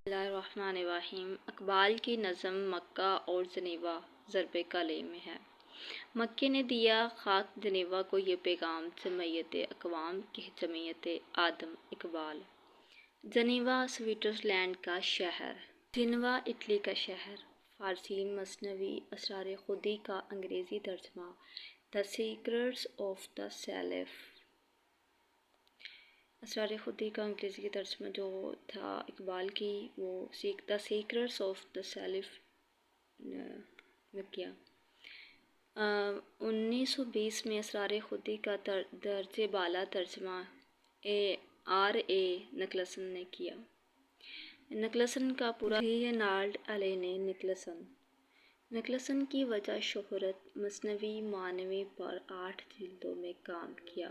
بسم اللہ الرحمن الرحیم۔ اقبال کی نظم مکہ اور جنیوا ضرب کلے میں ہے۔ مکے نے دیا خاک جنیوا کو یہ پیغام، جمعیت اقوام کی جمعیت آدم اقبال۔ جنیوا سوئٹزرلینڈ کا شہر، جنیوا اٹلی کا شہر۔ فارسی مثنوی اسرار خودی کا انگریزی ترجمہ دی سیکرٹس آف دی سیلف۔ اسرار خودی کا انگریزی ترجمہ جو تھا اقبال کی وہ دی سیکرٹس آف دی سیلف میں کیا۔ 1920 میں اسرار خودی کا درجہ بالا ترجمہ آر.اے. نکلسن نے کیا۔ نکلسن کا پورا رینالڈ ایلن نکلسن۔ نکلسن کی وجہ شہرت مثنوی معنوی پر 8 جلدوں میں کام کیا۔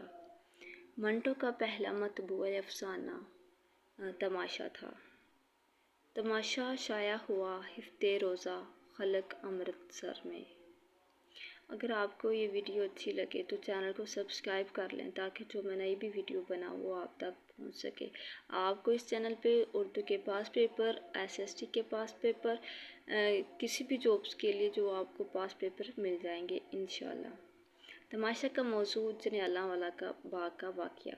منٹو کا پہلا مطبوع افسانہ تماشا تھا۔ تماشا شائع ہوا ہفتہ روزہ خلق امرتسر میں۔ اگر آپ کو یہ ویڈیو اچھی لگے تو چینل کو سبسکرائب کر لیں تاکہ جو میں نئی بھی ویڈیو بناؤں وہ آپ تک پہنچ سکے۔ آپ کو اس چینل پہ اردو کے پاس پیپر، SST کے پاس پیپر، کسی بھی جابس کے لیے جو آپ کو پاس پیپر مل جائیں گے انشاءاللہ۔ تماشا کا موضوع جلیانوالہ والا کا باغ کا واقعہ۔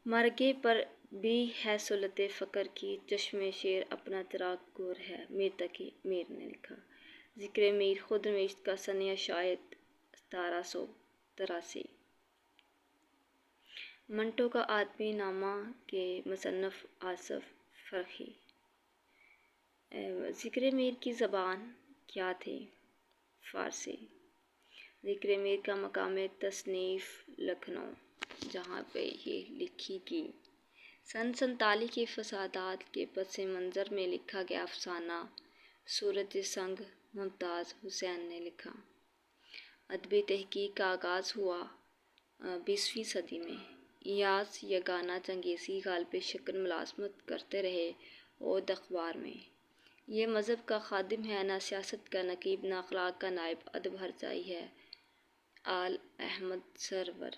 مرگے پر بھی ہے صولت فقر کی، چشمِ شیر اپنا چراغ گور ہے، میر تقی میر نے لکھا۔ ذکر میر خود نوشت کا سنہ شاید 1783۔ منٹو کا آدمی نامہ کے مصنف آصف فرخی۔ ذکر میر کی زبان کیا تھی؟ فارسی۔ ذکر میر کا مقام تصنیف لکھنؤ جہاں پہ یہ لکھی گئی۔ سن 47 کے فسادات کے پس منظر میں لکھا گیا افسانہ سورج سنگ ممتاز حسین نے لکھا۔ ادبی تحقیق کا آغاز ہوا 20ویں صدی میں۔ ایاز یگانہ چنگیزی غالبِ شکن ملازمت کرتے رہے عود اخبار میں۔ یہ مذہب کا خادم ہے، نہ سیاست کا نقیب، نہ اخلاق کا نائب، ادب ہرجائی ہے۔ آل احمد سرور۔